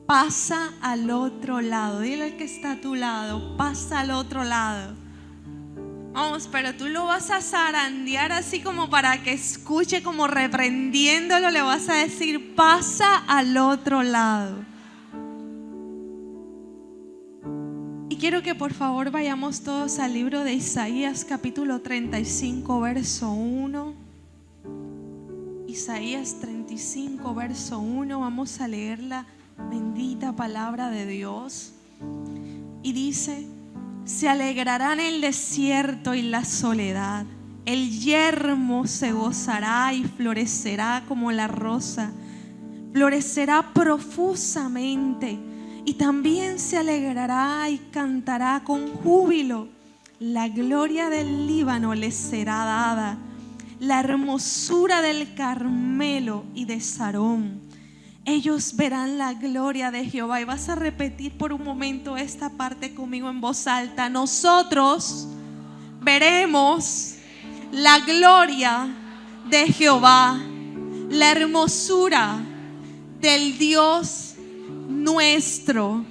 pasa al otro lado. Dile al que está a tu lado, pasa al otro lado. Vamos, pero tú lo vas a zarandear así como para que escuche, como reprendiéndolo, le vas a decir, pasa al otro lado. Y quiero que por favor vayamos todos al libro de Isaías capítulo 35 verso 1. Isaías 35 verso 1, vamos a leer la bendita palabra de Dios. Y dice: se alegrará en el desierto y la soledad, el yermo se gozará y florecerá como la rosa, florecerá profusamente y también se alegrará y cantará con júbilo. La gloria del Líbano les será dada, la hermosura del Carmelo y de Sarón. Ellos verán la gloria de Jehová. Y vas a repetir por un momento esta parte conmigo en voz alta. Nosotros veremos la gloria de Jehová, la hermosura del Dios nuestro.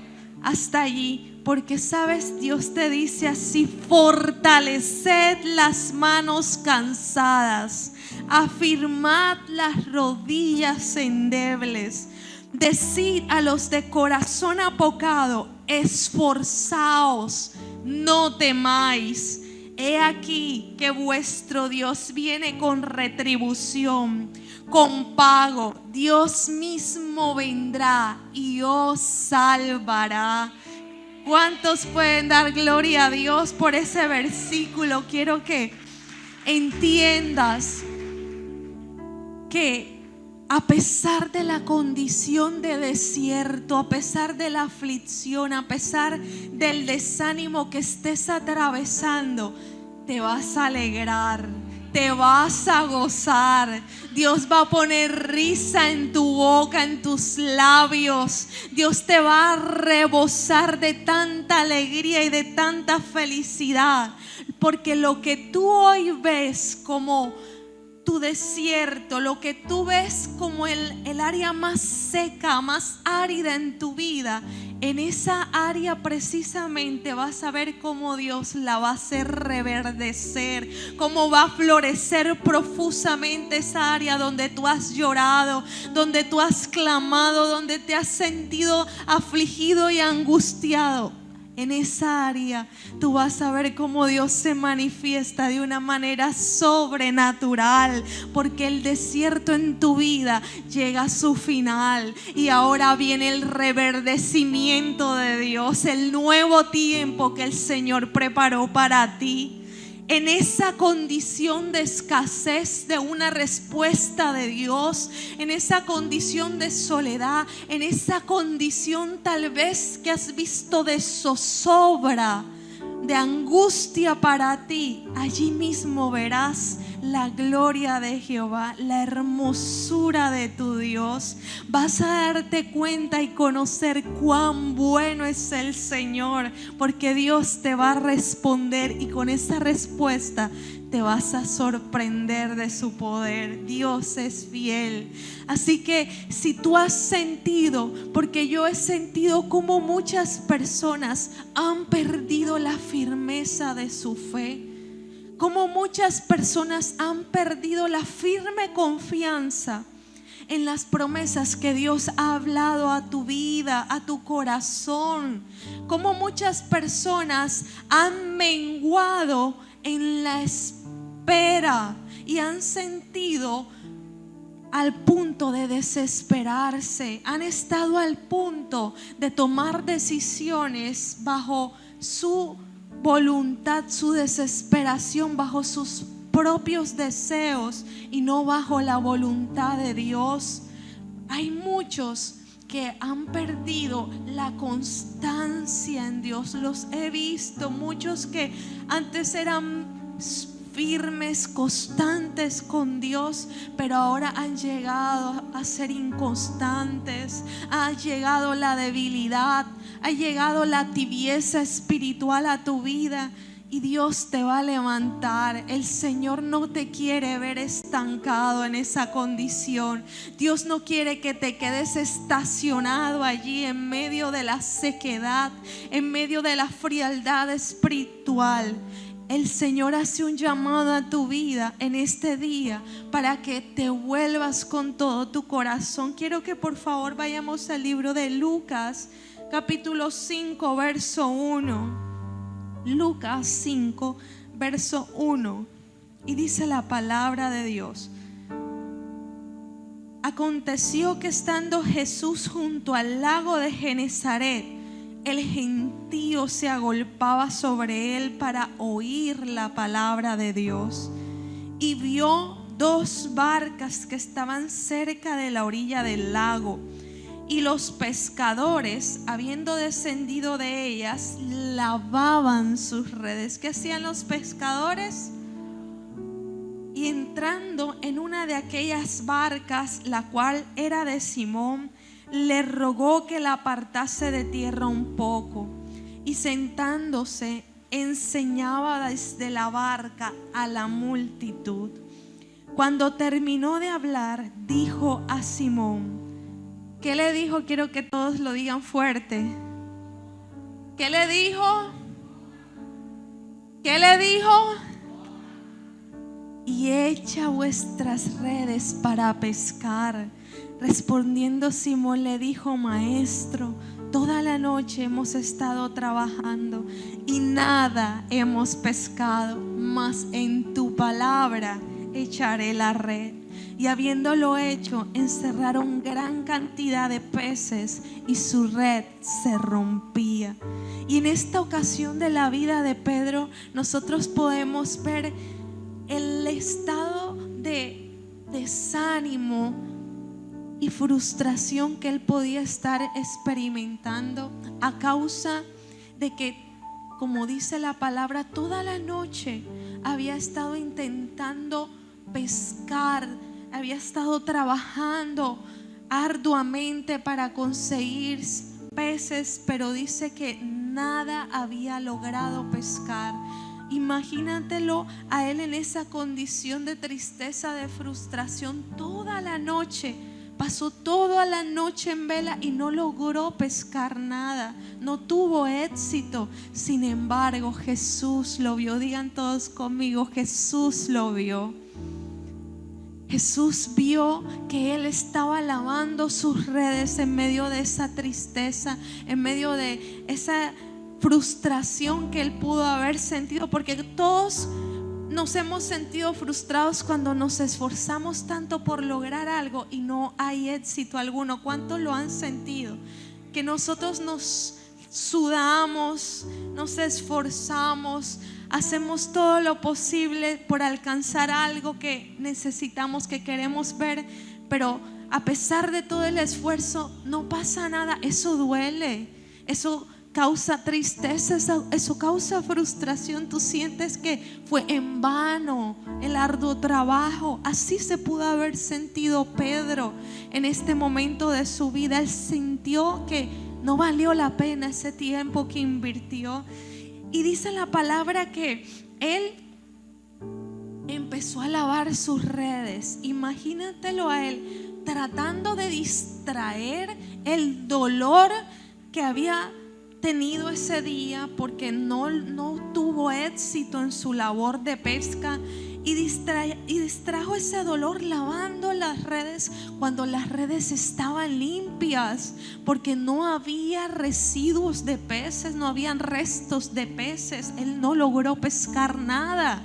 Hasta allí, porque sabes, Dios te dice así: fortaleced las manos cansadas, afirmad las rodillas endebles, decid a los de corazón apocado: esforzaos, no temáis. He aquí que vuestro Dios viene con retribución, con pago. Dios mismo vendrá y os salvará. ¿Cuántos pueden dar gloria a Dios por ese versículo? Quiero que entiendas que a pesar de la condición de desierto, a pesar de la aflicción, a pesar del desánimo que estés atravesando, te vas a alegrar, te vas a gozar. Dios va a poner risa en tu boca, en tus labios. Dios te va a rebosar de tanta alegría y de tanta felicidad, porque lo que tú hoy ves como tu desierto, lo que tú ves como el área más seca, más árida en tu vida, en esa área precisamente vas a ver cómo Dios la va a hacer reverdecer, cómo va a florecer profusamente esa área donde tú has llorado, donde tú has clamado, donde te has sentido afligido y angustiado. En esa área tú vas a ver cómo Dios se manifiesta de una manera sobrenatural, porque el desierto en tu vida llega a su final y ahora viene el reverdecimiento de Dios, el nuevo tiempo que el Señor preparó para ti. En esa condición de escasez de una respuesta de Dios, en esa condición de soledad, en esa condición tal vez que has visto de zozobra, de angustia para ti, allí mismo verás la gloria de Jehová, la hermosura de tu Dios. Vas a darte cuenta y conocer cuán bueno es el Señor, porque Dios te va a responder y con esa respuesta te vas a sorprender de su poder. Dios es fiel. Así que si tú has sentido, porque yo he sentido como muchas personas han perdido la firmeza de su fe, como muchas personas han perdido la firme confianza en las promesas que Dios ha hablado a tu vida, a tu corazón, como muchas personas han menguado en la espera y han sentido al punto de desesperarse, han estado al punto de tomar decisiones bajo su voluntad, su desesperación, bajo sus propios deseos y no bajo la voluntad de Dios. Hay muchos que han perdido la constancia en Dios. Los he visto, muchos que antes eran firmes, constantes con Dios, pero ahora han llegado a ser inconstantes. Ha llegado la debilidad, ha llegado la tibieza espiritual a tu vida y Dios te va a levantar. El Señor no te quiere ver estancado en esa condición. Dios no quiere que te quedes estacionado allí en medio de la sequedad, en medio de la frialdad espiritual. El Señor hace un llamado a tu vida en este día para que te vuelvas con todo tu corazón. Quiero que por favor vayamos al libro de Lucas, capítulo 5, verso 1. Lucas 5, verso 1. Y dice la palabra de Dios: aconteció que estando Jesús junto al lago de Genezaret, el gentío se agolpaba sobre él para oír la palabra de Dios. Y vio dos barcas que estaban cerca de la orilla del lago. Y los pescadores, habiendo descendido de ellas, lavaban sus redes. ¿Qué hacían los pescadores? Y entrando en una de aquellas barcas, la cual era de Simón, le rogó que la apartase de tierra un poco. Y sentándose, enseñaba desde la barca a la multitud. Cuando terminó de hablar, dijo a Simón. ¿Qué le dijo? Quiero que todos lo digan fuerte. ¿Qué le dijo? ¿Qué le dijo? Y echa vuestras redes para pescar. Respondiendo Simón le dijo: Maestro, toda la noche hemos estado trabajando y nada hemos pescado, mas en tu palabra echaré la red. Y habiéndolo hecho, encerraron gran cantidad de peces y su red se rompía. Y en esta ocasión de la vida de Pedro, nosotros podemos ver el estado de desánimo y frustración que él podía estar experimentando a causa de que, como dice la palabra, toda la noche había estado intentando pescar, había estado trabajando arduamente para conseguir peces, pero dice que nada había logrado pescar. Imagínatelo a él en esa condición de tristeza, de frustración. Toda la noche, pasó toda la noche en vela y no logró pescar nada, no tuvo éxito. Sin embargo, Jesús lo vio. Digan todos conmigo: Jesús lo vio. Jesús vio que él estaba lavando sus redes en medio de esa tristeza, en medio de esa frustración que él pudo haber sentido, porque todos nos hemos sentido frustrados cuando nos esforzamos tanto por lograr algo y no hay éxito alguno. ¿Cuántos lo han sentido? Que nosotros nos sudamos, nos esforzamos, hacemos todo lo posible por alcanzar algo que necesitamos, que queremos ver, pero a pesar de todo el esfuerzo no pasa nada. Eso duele, eso causa tristeza, eso causa frustración. Tú sientes que fue en vano el arduo trabajo. Así se pudo haber sentido Pedro en este momento de su vida. Él sintió que no valió la pena ese tiempo que invirtió. Y dice la palabra que él empezó a lavar sus redes. Imagínatelo a él tratando de distraer el dolor que había tenido ese día, porque no tuvo éxito en su labor de pesca, y distrajo ese dolor lavando las redes cuando las redes estaban limpias, porque no había residuos de peces, no habían restos de peces. Él no logró pescar nada,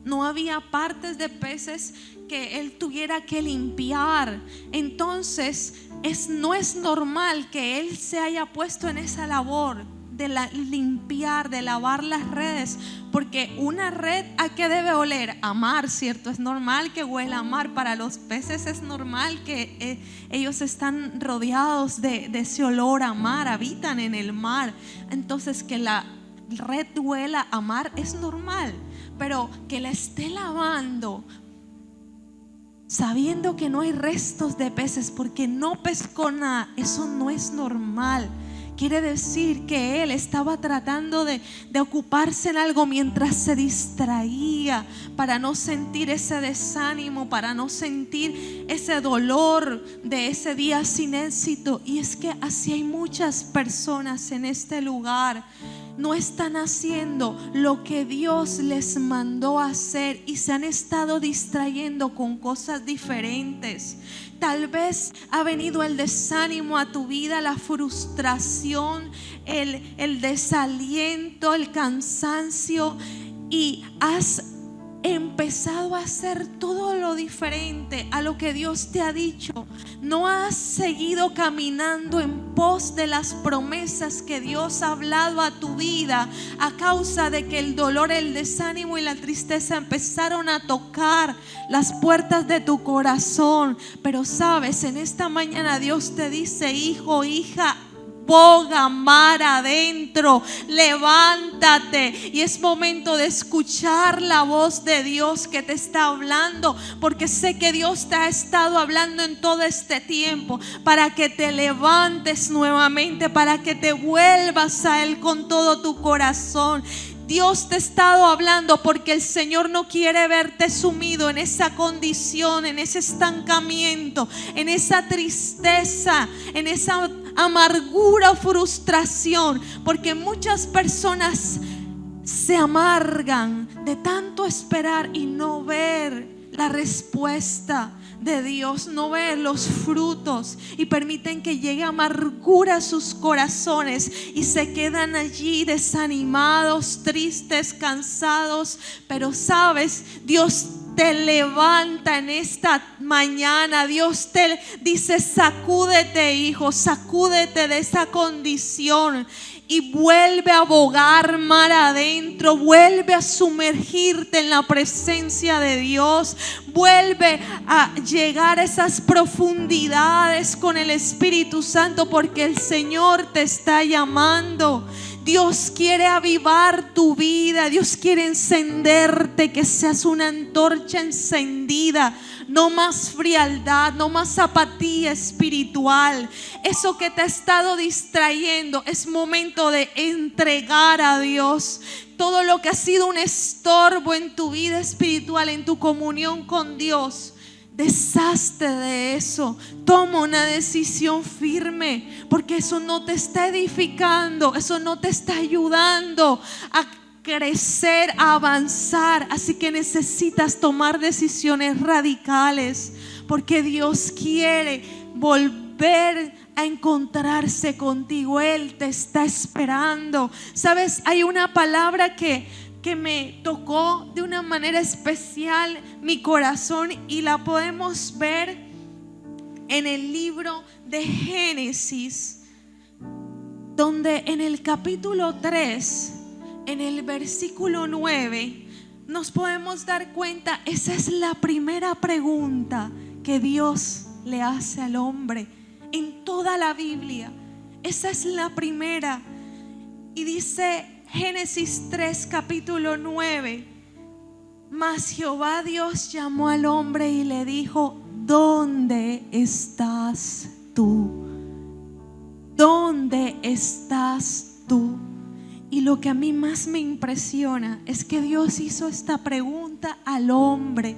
no había partes de peces que él tuviera que limpiar. Entonces no es normal que él se haya puesto en esa labor de limpiar, de lavar las redes, porque una red, ¿a qué debe oler? A mar, ¿cierto? Es normal que huela a mar. Para los peces es normal que ellos están rodeados de ese olor a mar, habitan en el mar. Entonces que la red huela a mar es normal, pero que la esté lavando sabiendo que no hay restos de peces porque no pescó nada, eso no es normal. quiere decir que él estaba tratando de ocuparse en algo mientras se distraía, para no sentir ese desánimo, para no sentir ese dolor de ese día sin éxito. Y es que así hay muchas personas en este lugar. No están haciendo lo que Dios les mandó a hacer y se han estado distrayendo con cosas diferentes. Tal vez ha venido el desánimo a tu vida, la frustración, el desaliento, el cansancio, y has empezado a hacer todo lo diferente a lo que Dios te ha dicho. No has seguido caminando en pos de las promesas que Dios ha hablado a tu vida, a causa de que el dolor, el desánimo y la tristeza empezaron a tocar las puertas de tu corazón. Pero sabes, en esta mañana Dios te dice: hijo, hija, boga mar adentro, levántate. Y es momento de escuchar la voz de Dios que te está hablando, porque sé que Dios te ha estado hablando en todo este tiempo para que te levantes nuevamente, para que te vuelvas a Él con todo tu corazón. Dios te ha estado hablando porque el Señor no quiere verte sumido en esa condición, en ese estancamiento, en esa tristeza, en esa amargura o frustración, porque muchas personas se amargan de tanto esperar y no ver la respuesta de Dios, no ver los frutos, y permiten que llegue amargura a sus corazones y se quedan allí desanimados, tristes, cansados. Pero sabes, Dios te levanta en esta mañana. Dios te dice: sacúdete, hijo, sacúdete de esa condición y vuelve a bogar mar adentro, vuelve a sumergirte en la presencia de Dios, vuelve a llegar a esas profundidades con el Espíritu Santo, porque el Señor te está llamando. Dios quiere avivar tu vida, Dios quiere encenderte, que seas una antorcha encendida. No más frialdad, no más apatía espiritual. Eso que te ha estado distrayendo, es momento de entregar a Dios todo lo que ha sido un estorbo en tu vida espiritual, en tu comunión con Dios. Deshazte de eso. Toma una decisión firme, porque eso no te está edificando, eso no te está ayudando a crecer, a avanzar. Así que necesitas tomar decisiones radicales, porque Dios quiere volver a encontrarse contigo. Él te está esperando. Sabes, hay una palabra que me tocó de una manera especial mi corazón, y la podemos ver en el libro de Génesis, donde en el capítulo 3, en el versículo 9, nos podemos dar cuenta. Esa es la primera pregunta que Dios le hace al hombre en toda la Biblia. Esa es la primera. Y dice Génesis 3, capítulo 9: mas Jehová Dios llamó al hombre y le dijo: ¿dónde estás tú? ¿Dónde estás tú? Y lo que a mí más me impresiona es que Dios hizo esta pregunta al hombre,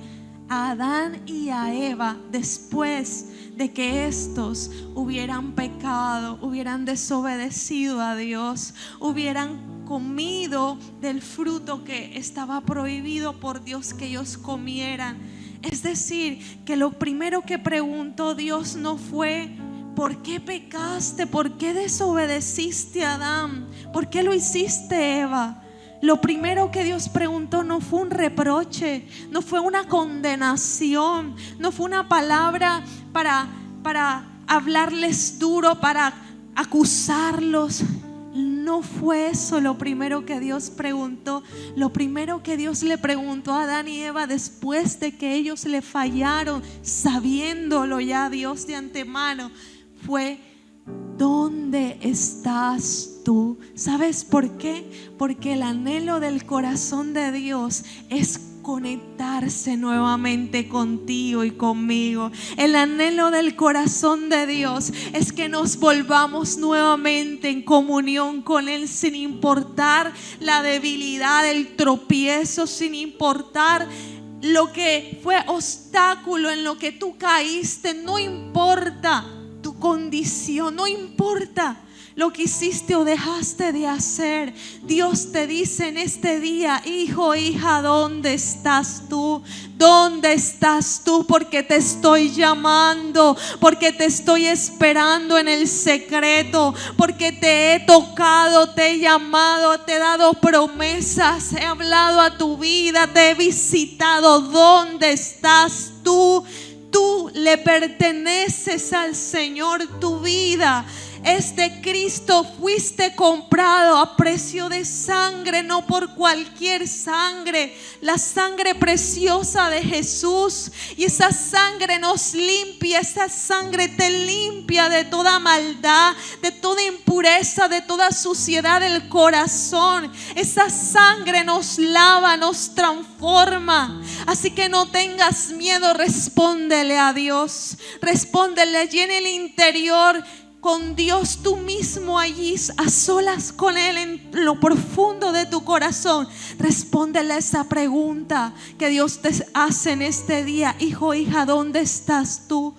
a Adán y a Eva, después de que estos hubieran pecado, hubieran desobedecido a Dios, hubieran comido del fruto que estaba prohibido por Dios que ellos comieran. Es decir, que lo primero que preguntó Dios no fue: ¿por qué pecaste? ¿Por qué desobedeciste a Adán? ¿Por qué lo hiciste, Eva? Lo primero que Dios preguntó no fue un reproche, no fue una condenación, no fue una palabra para hablarles duro, para acusarlos. No fue eso lo primero que Dios preguntó. Lo primero que Dios le preguntó a Adán y Eva, después de que ellos le fallaron, sabiéndolo ya Dios de antemano, fue: ¿dónde estás tú? ¿Sabes por qué? Porque el anhelo del corazón de Dios es conectarse nuevamente contigo y conmigo. El anhelo del corazón de Dios es que nos volvamos nuevamente en comunión con Él, sin importar la debilidad, el tropiezo, sin importar lo que fue obstáculo en lo que tú caíste. No importa tu condición, no importa lo que hiciste o dejaste de hacer. Dios te dice en este día: hijo, hija, ¿dónde estás tú? ¿Dónde estás tú? Porque te estoy llamando, porque te estoy esperando en el secreto, porque te he tocado, te he llamado, te he dado promesas, he hablado a tu vida, te he visitado. ¿Dónde estás tú? Tú le perteneces al Señor. Tu vida es de Cristo. Fuiste comprado a precio de sangre, no por cualquier sangre, la sangre preciosa de Jesús. Y esa sangre nos limpia, esa sangre te limpia de toda maldad, de toda impureza, de toda suciedad del corazón. Esa sangre nos lava, nos transforma. Así que no tengas miedo, respóndele a Dios, respóndele allí en el interior con Dios, tú mismo allí a solas con Él, en lo profundo de tu corazón. Respóndele esa pregunta que Dios te hace en este día: hijo, hija, ¿dónde estás tú?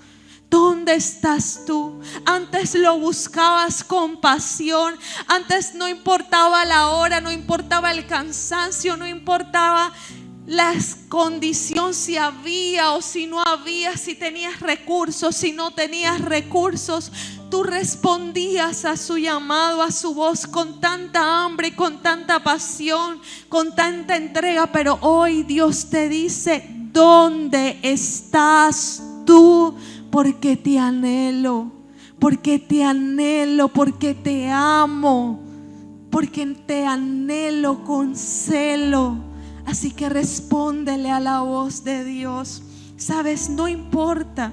¿Dónde estás tú? Antes lo buscabas con pasión. Antes no importaba la hora, no importaba el cansancio, no importaba la condición, si había o si no había, si tenías recursos, si no tenías recursos. Tú respondías a su llamado, a su voz, con tanta hambre, con tanta pasión, con tanta entrega. Pero hoy Dios te dice: ¿dónde estás tú? Porque te anhelo, porque te anhelo, porque te amo, porque te anhelo con celo. Así que respóndele a la voz de Dios. Sabes, no importa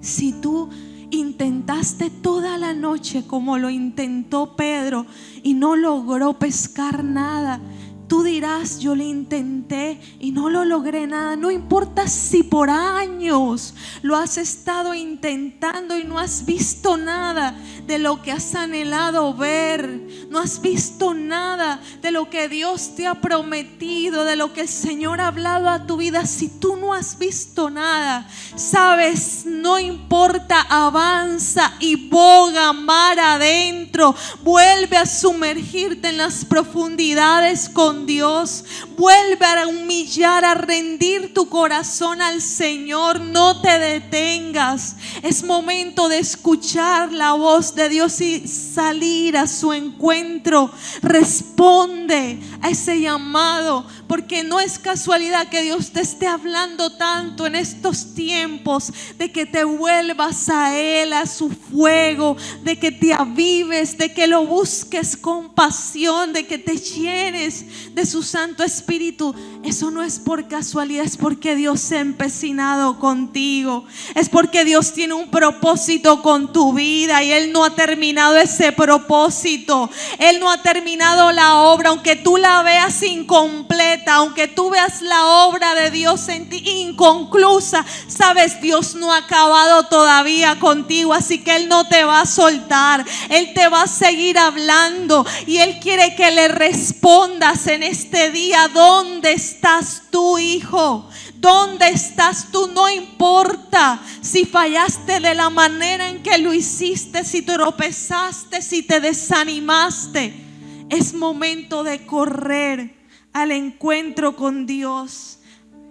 si tú intentaste toda la noche como lo intentó Pedro y no logró pescar nada. Tú dirás: yo lo intenté y no lo logré nada. No importa si por años lo has estado intentando y no has visto nada de lo que has anhelado ver. No has visto nada de lo que Dios te ha prometido, de lo que el Señor ha hablado a tu vida. Si tú no has visto nada, sabes, no importa, avanza y boga mar adentro. Vuelve a sumergirte en las profundidades con Dios. Vuelve a humillar, a rendir tu corazón al Señor. No te detengas. Es momento de escuchar la voz de Dios y salir a su encuentro. Responde a ese llamado, porque no es casualidad que Dios te esté hablando tanto en estos tiempos, de que te vuelvas a Él, a su fuego, de que te avives, de que lo busques con pasión, de que te llenes de su Santo Espíritu. Eso no es por casualidad, es porque Dios se ha empecinado contigo, es porque Dios tiene un propósito con tu vida y Él no ha terminado ese propósito. Él no ha terminado la obra, aunque tú la veas incompleta, aunque tú veas la obra de Dios en ti inconclusa. Sabes, Dios no ha acabado todavía contigo, así que Él no te va a soltar. Él te va a seguir hablando y Él quiere que le respondas en este día: ¿dónde estás tú, hijo? ¿Dónde estás tú? No importa si fallaste de la manera en que lo hiciste, si tropezaste, si te desanimaste. Es momento de correr al encuentro con Dios,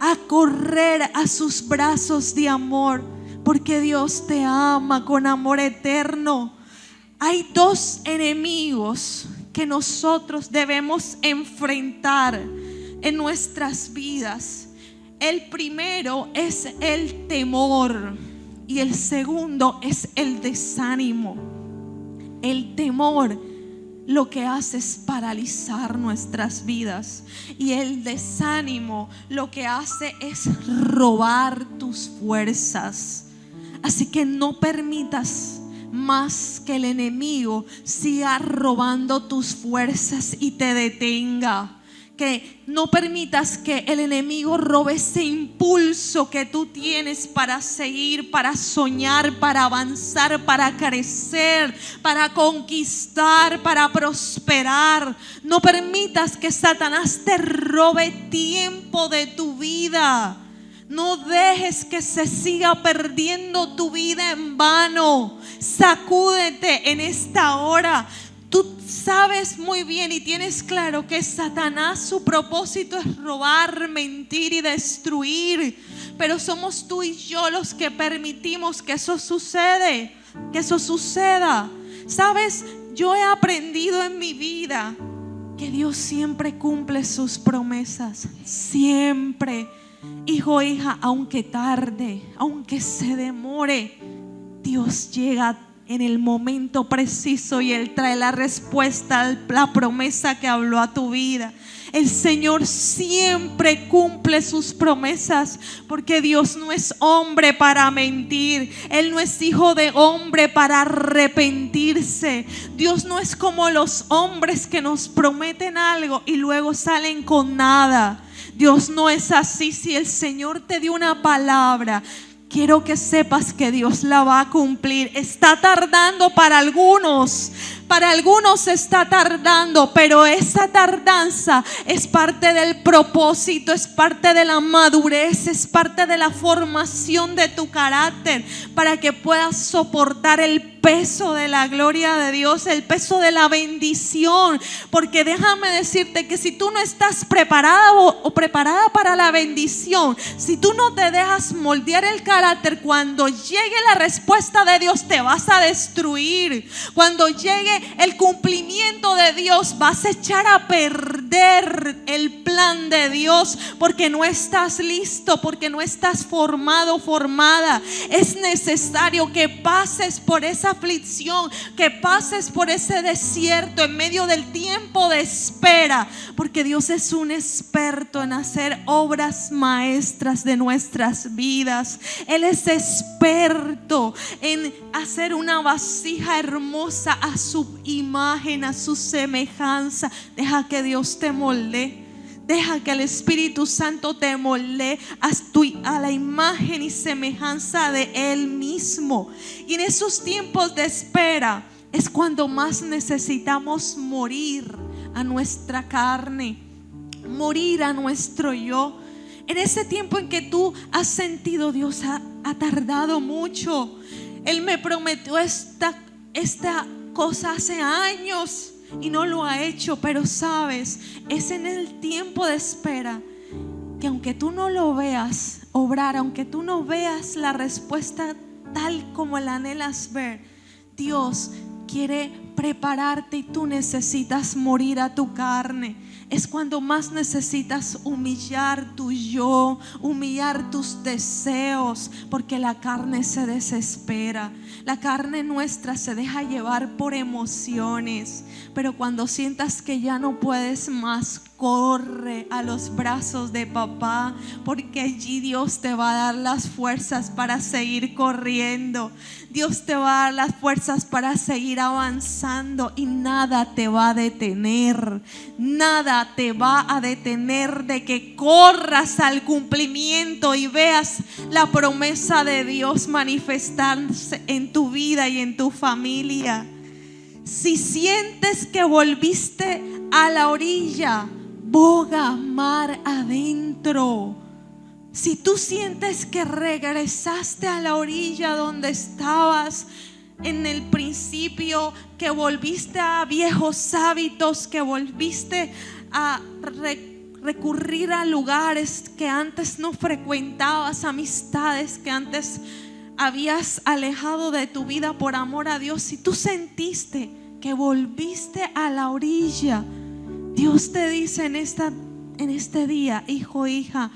a correr a sus brazos de amor, porque Dios te ama con amor eterno. Hay dos enemigos que nosotros debemos enfrentar en nuestras vidas. El primero es el temor y el segundo es el desánimo. El temor lo que hace es paralizar nuestras vidas y el desánimo lo que hace es robar tus fuerzas. Así que no permitas más que el enemigo siga robando tus fuerzas y te detenga. que no permitas que el enemigo robe ese impulso que tú tienes para seguir, para soñar, para avanzar, para crecer, para conquistar, para prosperar. No permitas que Satanás te robe tiempo de tu vida. No dejes que se siga perdiendo tu vida en vano. Sacúdete en esta hora. Tú sabes muy bien y tienes claro que Satanás, su propósito es robar, mentir y destruir. Pero somos tú y yo los que permitimos que eso suceda. ¿Sabes? Yo he aprendido en mi vida que Dios siempre cumple sus promesas. Siempre. Hijo, hija, aunque tarde, aunque se demore, Dios llega en el momento preciso y Él trae la respuesta a la promesa que habló a tu vida. El Señor siempre cumple sus promesas, porque Dios no es hombre para mentir. Él no es hijo de hombre para arrepentirse. Dios no es como los hombres que nos prometen algo y luego salen con nada. Dios no es así. Si el Señor te dio una palabra, quiero que sepas que Dios la va a cumplir. Está tardando para algunos está tardando, pero esa tardanza es parte del propósito, es parte de la madurez, es parte de la formación de tu carácter, para que puedas soportar el peso de la gloria de Dios, el peso de la bendición. Porque déjame decirte que si tú no estás preparado o preparada para la bendición, si tú no te dejas moldear el carácter, cuando llegue la respuesta de Dios te vas a destruir. Cuando llegue el cumplimiento de Dios, vas a echar a perder el plan de Dios, porque no estás listo, porque no estás formado, formada. Es necesario que pases por esa aflicción, que pases por ese desierto en medio del tiempo de espera, porque Dios es un experto en hacer obras maestras de nuestras vidas. Él es experto en hacer una vasija hermosa a su imagen, a su semejanza. Deja que Dios te moldee. Deja que el Espíritu Santo te moldee a la imagen y semejanza de Él mismo. Y en esos tiempos de espera es cuando más necesitamos morir a nuestra carne, morir a nuestro yo. En ese tiempo en que tú has sentido Dios ha tardado mucho. Él me prometió esta cosa hace años y no lo ha hecho, pero sabes, es en el tiempo de espera que aunque tú no lo veas obrar, aunque tú no veas la respuesta tal como la anhelas ver, Dios quiere prepararte y tú necesitas morir a tu carne. Es cuando más necesitas humillar tu yo, humillar tus deseos, porque la carne se desespera. La carne nuestra se deja llevar por emociones, pero cuando sientas que ya no puedes más, corre a los brazos de papá, porque allí Dios te va a dar las fuerzas para seguir corriendo. Dios te va a dar las fuerzas para seguir avanzando y nada te va a detener. Nada te va a detener de que corras al cumplimiento y veas la promesa de Dios manifestarse en tu vida y en tu familia. Si sientes que volviste a la orilla, boga mar adentro. Si tú sientes que regresaste a la orilla donde estabas en el principio, que volviste a viejos hábitos, que volviste a recurrir a lugares que antes no frecuentabas, amistades que antes habías alejado de tu vida por amor a Dios, si tú sentiste que volviste a la orilla, Dios te dice en este día, hijo, hija,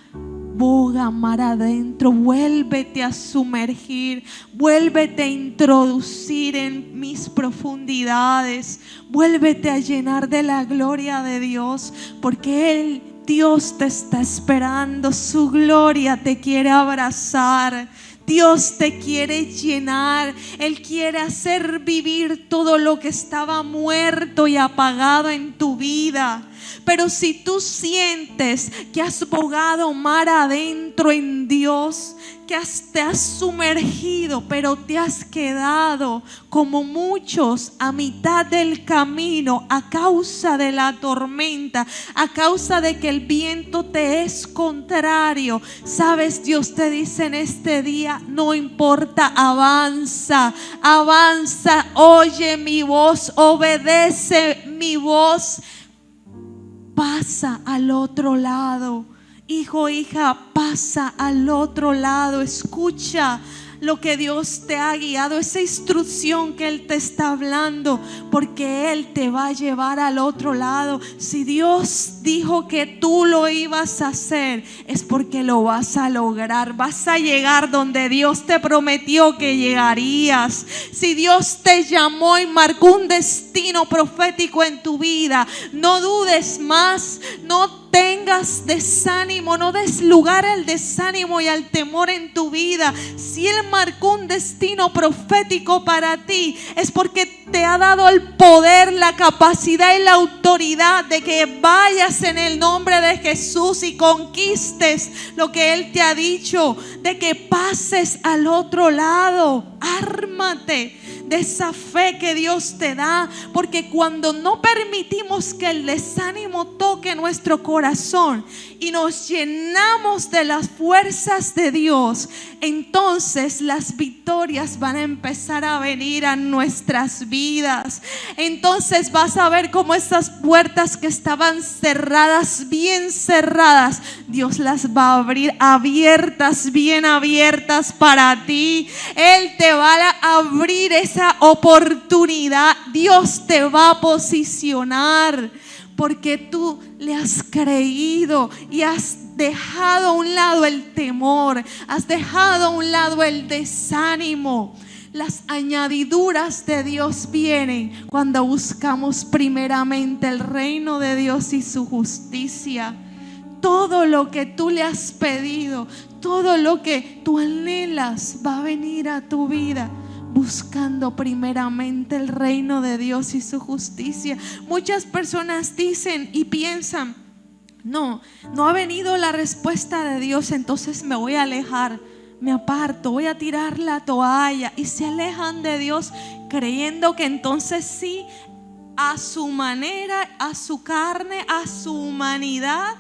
boga mar adentro, vuélvete a sumergir, vuélvete a introducir en mis profundidades, vuélvete a llenar de la gloria de Dios, porque Dios te está esperando, su gloria te quiere abrazar. Dios te quiere llenar. Él quiere hacer vivir todo lo que estaba muerto y apagado en tu vida. Pero si tú sientes que has bogado mar adentro en Dios, que te has sumergido, pero te has quedado como muchos a mitad del camino a causa de la tormenta, a causa de que el viento te es contrario. Sabes, Dios te dice en este día: no importa, avanza, avanza, oye mi voz, obedece mi voz, pasa al otro lado. Hijo, hija, pasa al otro lado. Escucha lo que Dios te ha guiado, esa instrucción que Él te está hablando, porque Él te va a llevar al otro lado. Si Dios dijo que tú lo ibas a hacer, es porque lo vas a lograr. Vas a llegar donde Dios te prometió que llegarías. Si Dios te llamó y marcó un destino profético en tu vida, no dudes más, no tengas desánimo, no des lugar al desánimo y al temor en tu vida. Si Él marcó un destino profético para ti, es porque te ha dado el poder, la capacidad y la autoridad de que vayas en el nombre de Jesús y conquistes lo que Él te ha dicho, de que pases al otro lado. Ármate de esa fe que Dios te da, porque cuando no permitimos que el desánimo toque nuestro corazón y nos llenamos de las fuerzas de Dios, entonces las victorias van a empezar a venir a nuestras vidas. Entonces vas a ver cómo esas puertas que estaban cerradas, bien cerradas, Dios las va a abrir abiertas, bien abiertas para ti. Él te va a abrir esa oportunidad. Dios te va a posicionar porque tú le has creído y has dejado a un lado el temor, has dejado a un lado el desánimo. Las añadiduras de Dios vienen cuando buscamos primeramente el reino de Dios y su justicia. Todo lo que tú le has pedido, todo lo que tú anhelas va a venir a tu vida buscando primeramente el reino de Dios y su justicia. Muchas personas dicen y piensan: no ha venido la respuesta de Dios, entonces me voy a alejar, me aparto, voy a tirar la toalla, y se alejan de Dios creyendo que entonces sí, a su manera, a su carne, a su humanidad,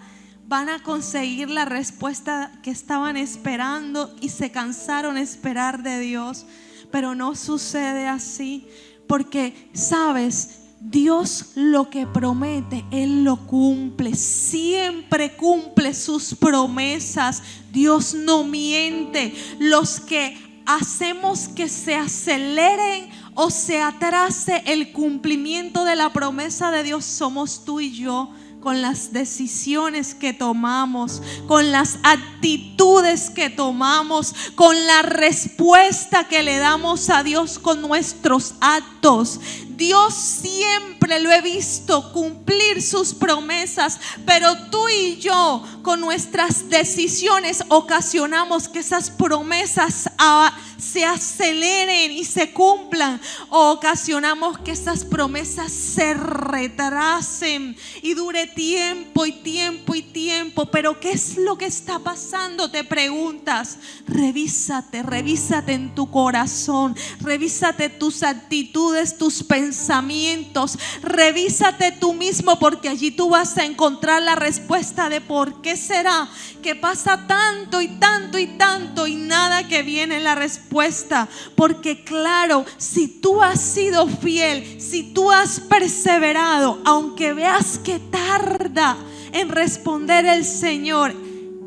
van a conseguir la respuesta que estaban esperando y se cansaron de esperar de Dios. Pero no sucede así, porque sabes, Dios lo que promete, Él lo cumple, siempre cumple sus promesas. Dios no miente. Los que hacemos que se aceleren o se atrase el cumplimiento de la promesa de Dios somos tú y yo, con las decisiones que tomamos, con las actitudes que tomamos, con la respuesta que le damos a Dios con nuestros actos. Dios siempre lo he visto cumplir sus promesas, pero tú y yo con nuestras decisiones ocasionamos que esas promesas se aceleren y se cumplan, o ocasionamos que esas promesas se retrasen y dure tiempo y tiempo y tiempo. Pero ¿qué es lo que está pasando? Te preguntas. Revísate en tu corazón, revísate tus actitudes, tus pensamientos, revísate tú mismo, porque allí tú vas a encontrar la respuesta de por qué será que pasa tanto y tanto y tanto y nada que viene la respuesta. Porque claro, si tú has sido fiel, si tú has perseverado, aunque veas que tarda en responder el Señor,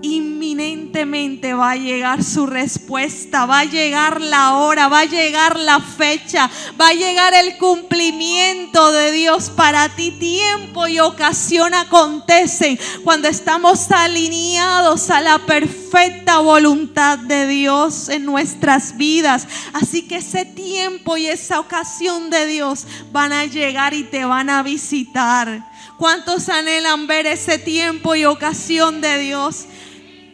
inminentemente va a llegar su respuesta, va a llegar la hora, va a llegar la fecha, va a llegar el cumplimiento de Dios para ti. Tiempo y ocasión acontecen cuando estamos alineados a la perfecta voluntad de Dios en nuestras vidas. Así que ese tiempo y esa ocasión de Dios van a llegar y te van a visitar. ¿Cuántos anhelan ver ese tiempo y ocasión de Dios?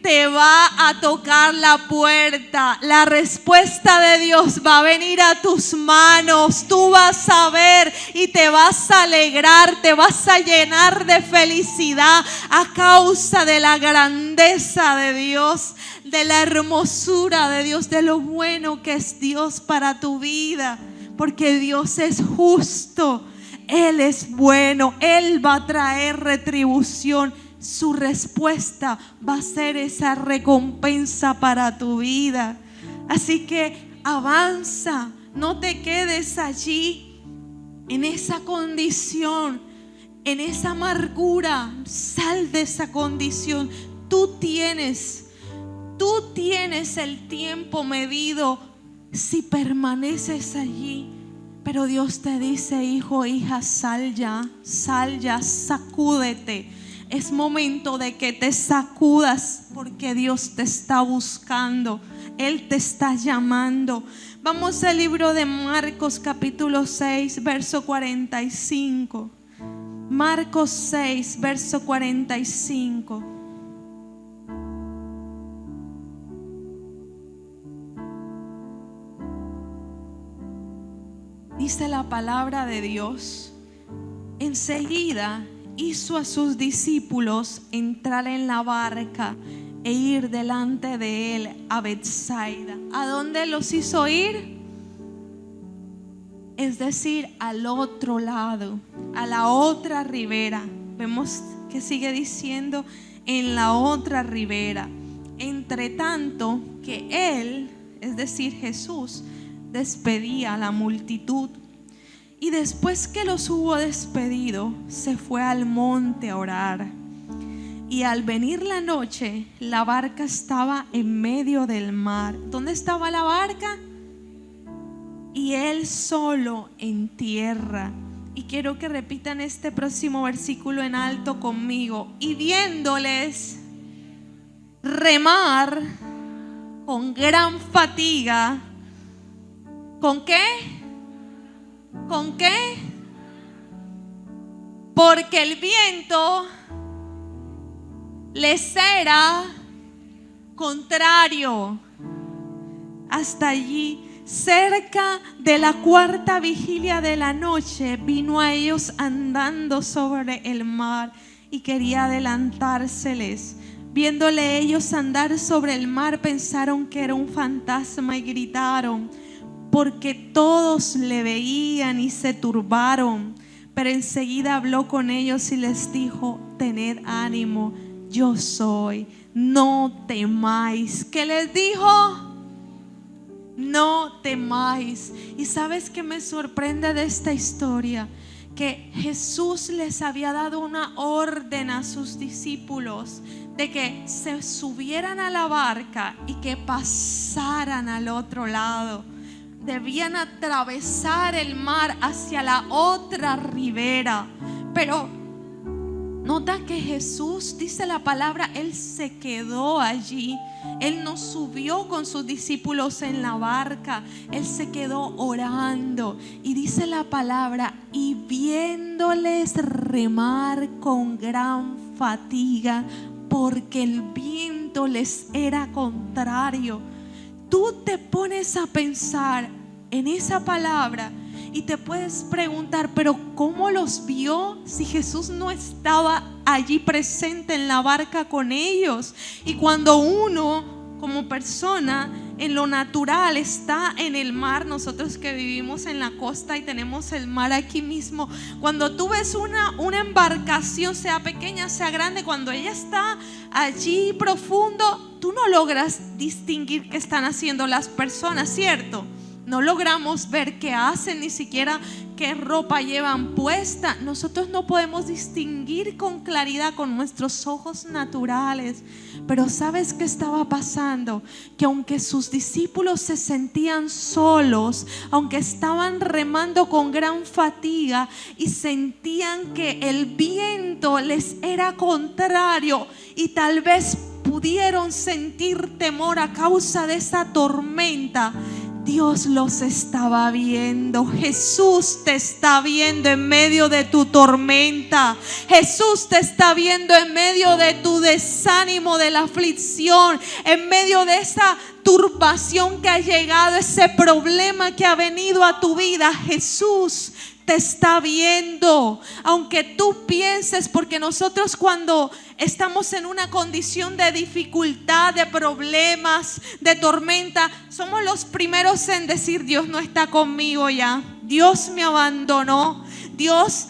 te va a tocar la puerta. La respuesta de Dios va a venir a tus manos. Tú vas a ver y te vas a alegrar, te vas a llenar de felicidad a causa de la grandeza de Dios, de la hermosura de Dios, de lo bueno que es Dios para tu vida. Porque Dios es justo, Él es bueno, Él va a traer retribución. Su respuesta va a ser esa recompensa para tu vida. Así que avanza, no te quedes allí en esa condición, en esa amargura. Sal de esa condición. Tú tienes el tiempo medido si permaneces allí. Pero Dios te dice: hijo, hija, sal ya, sacúdete. Es momento de que te sacudas, porque Dios te está buscando. Él te está llamando. Vamos al libro de Marcos capítulo 6, verso 45. Marcos 6, verso 45. Dice la palabra de Dios: enseguida hizo a sus discípulos entrar en la barca e ir delante de él a Betsaida. ¿A dónde los hizo ir? Es decir, al otro lado, a la otra ribera. Vemos que sigue diciendo: en la otra ribera. Entre tanto que él, es decir, Jesús, despedía a la multitud. Y después que los hubo despedido, se fue al monte a orar. Y al venir la noche, la barca estaba en medio del mar. ¿Dónde estaba la barca? Y él solo en tierra. Y quiero que repitan este próximo versículo en alto conmigo. Y viéndoles remar con gran fatiga. ¿Con qué? ¿Con qué? Porque el viento les era contrario. Hasta allí, cerca de la cuarta vigilia de la noche, vino a ellos andando sobre el mar y quería adelantárseles. Viéndole ellos andar sobre el mar, pensaron que era un fantasma y gritaron, porque todos le veían y se turbaron. Pero enseguida habló con ellos y les dijo: tened ánimo, yo soy, no temáis. ¿Qué les dijo? No temáis. Y ¿sabes qué me sorprende de esta historia? Que Jesús les había dado una orden a sus discípulos de que se subieran a la barca y que pasaran al otro lado. Debían atravesar el mar hacia la otra ribera. Pero nota que Jesús, dice la palabra, Él se quedó allí. Él no subió con sus discípulos en la barca. Él se quedó orando. Y dice la palabra: y viéndoles remar con gran fatiga, porque el viento les era contrario. Tú te pones a pensar en esa palabra y te puedes preguntar: pero ¿cómo los vio si Jesús no estaba allí presente en la barca con ellos? Y cuando uno como persona en lo natural está en el mar, nosotros que vivimos en la costa y tenemos el mar aquí mismo, cuando tú ves una embarcación, sea pequeña, sea grande, cuando ella está allí profundo, tú no logras distinguir qué están haciendo las personas, ¿cierto? No logramos ver qué hacen, ni siquiera qué ropa llevan puesta. Nosotros no podemos distinguir con claridad con nuestros ojos naturales. Pero ¿sabes qué estaba pasando? Que aunque sus discípulos se sentían solos, aunque estaban remando con gran fatiga y sentían que el viento les era contrario y tal vez pudieron sentir temor a causa de esa tormenta, Dios los estaba viendo. Jesús te está viendo en medio de tu tormenta. Jesús te está viendo en medio de tu desánimo, de la aflicción, en medio de esa turbación que ha llegado, ese problema que ha venido a tu vida. Jesús te está viendo. Aunque tú pienses, porque nosotros cuando estamos en una condición de dificultad, de problemas, de tormenta, somos los primeros en decir: Dios no está conmigo ya, Dios me abandonó, Dios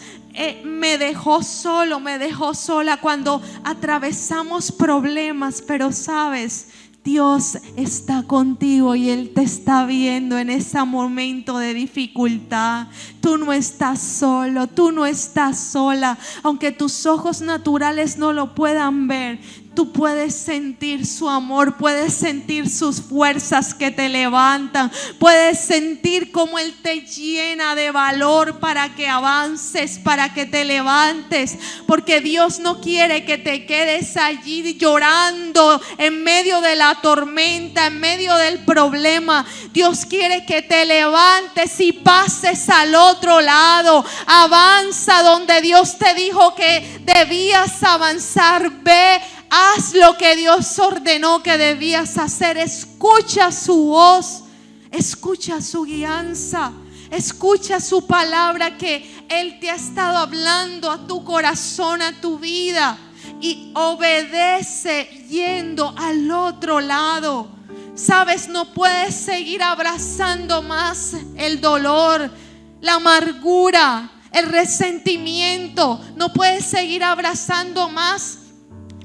me dejó solo, me dejó sola, cuando atravesamos problemas. Pero sabes, Dios está contigo y Él te está viendo en ese momento de dificultad. Tú no estás solo, tú no estás sola. Aunque tus ojos naturales no lo puedan ver, tú puedes sentir su amor, puedes sentir sus fuerzas que te levantan, puedes sentir cómo Él te llena de valor para que avances, para que te levantes, porque Dios no quiere que te quedes allí llorando en medio de la tormenta, en medio del problema. Dios quiere que te levantes y pases al otro lado. Avanza donde Dios te dijo que debías avanzar. Ve, haz lo que Dios ordenó que debías hacer. Escucha su voz, escucha su guianza, escucha su palabra que Él te ha estado hablando a tu corazón, a tu vida, y obedece yendo al otro lado. Sabes, no puedes seguir abrazando más el dolor, la amargura, el resentimiento. No puedes seguir abrazando más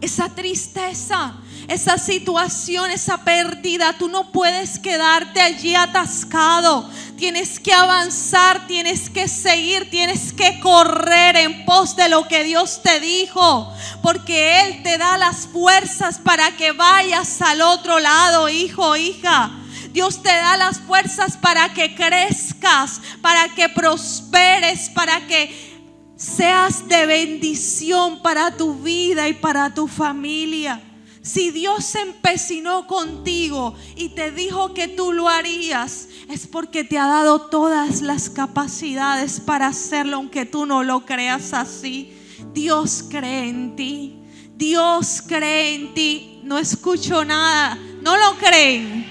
esa tristeza, esa situación, esa pérdida. Tú no puedes quedarte allí atascado. Tienes que avanzar, tienes que seguir, tienes que correr en pos de lo que Dios te dijo, porque Él te da las fuerzas para que vayas al otro lado, hijo, hija. Dios te da las fuerzas para que crezcas, para que prosperes, para que seas de bendición para tu vida y para tu familia. Si Dios se empecinó contigo y te dijo que tú lo harías, es porque te ha dado todas las capacidades para hacerlo, aunque tú no lo creas así. Dios cree en ti. Dios cree en ti. No escucho nada. ¿No lo creen?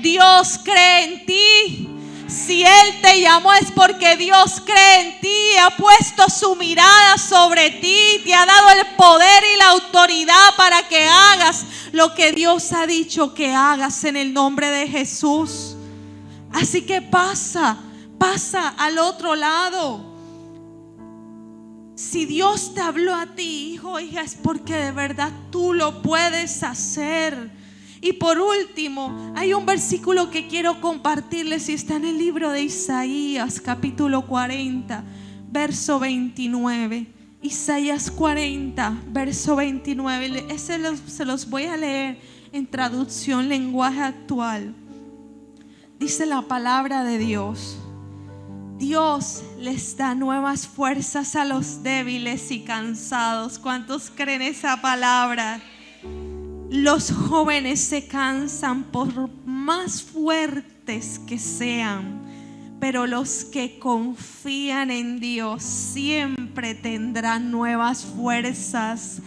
Dios cree en ti. Si Él te llamó es porque Dios cree en ti, ha puesto su mirada sobre ti, te ha dado el poder y la autoridad para que hagas lo que Dios ha dicho que hagas en el nombre de Jesús. Así que pasa al otro lado. Si Dios te habló a ti, hijo, hija, es porque de verdad tú lo puedes hacer. Y por último, hay un versículo que quiero compartirles y está en el libro de Isaías, capítulo 40, verso 29. Isaías 40, verso 29. Se los voy a leer en traducción lenguaje actual. Dice la palabra de Dios: Dios les da nuevas fuerzas a los débiles y cansados. ¿Cuántos creen esa palabra? Los jóvenes se cansan por más fuertes que sean, pero los que confían en Dios siempre tendrán nuevas fuerzas.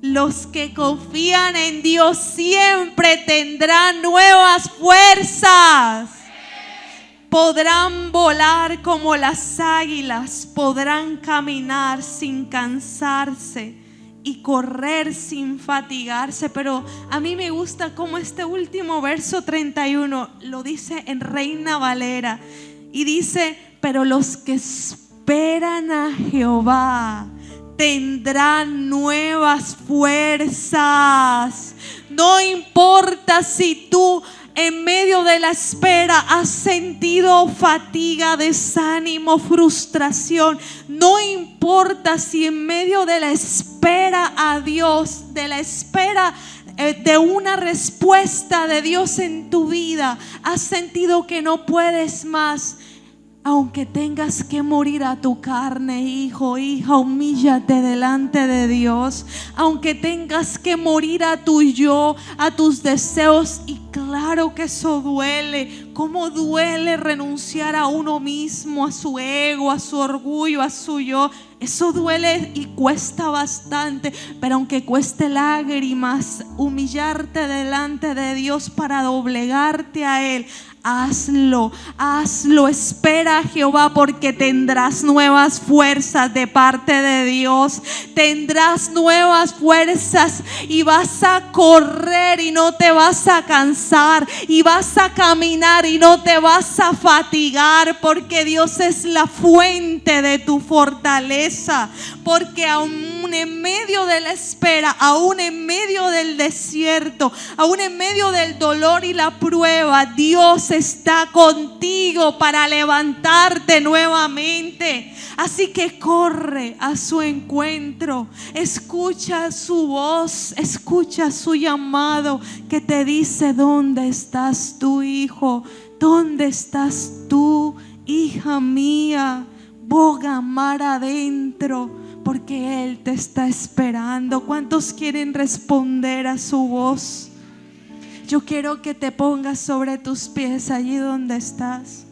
Los que confían en Dios siempre tendrán nuevas fuerzas. Podrán volar como las águilas, podrán caminar sin cansarse y correr sin fatigarse. Pero a mí me gusta como este último verso 31 lo dice en Reina Valera y dice: pero los que esperan a Jehová tendrán nuevas fuerzas. No importa si tú en medio de la espera has sentido fatiga, desánimo, frustración. No importa si en medio de la espera a Dios, de la espera de una respuesta de Dios en tu vida, has sentido que no puedes más. Aunque tengas que morir a tu carne, hijo, hija, humíllate delante de Dios. Aunque tengas que morir a tu yo, a tus deseos, y claro que eso duele. Cómo duele renunciar a uno mismo, a su ego, a su orgullo, a su yo. Eso duele y cuesta bastante, pero aunque cueste lágrimas, humillarte delante de Dios para doblegarte a Él, hazlo, hazlo. Espera a Jehová, porque tendrás nuevas fuerzas de parte de Dios. Tendrás nuevas fuerzas y vas a correr y no te vas a cansar, y vas a caminar y no te vas a fatigar, porque Dios es la fuente de tu fortaleza. Porque aún en medio de la espera, aún en medio del desierto, aún en medio del dolor y la prueba, Dios está contigo para levantarte nuevamente. Así que corre a su encuentro, escucha su voz, escucha su llamado que te dice: ¿dónde estás tú, hijo? ¿Dónde estás tú, hija mía? Boga mar adentro, porque Él te está esperando. ¿Cuántos quieren responder a su voz? Yo quiero que te pongas sobre tus pies allí donde estás.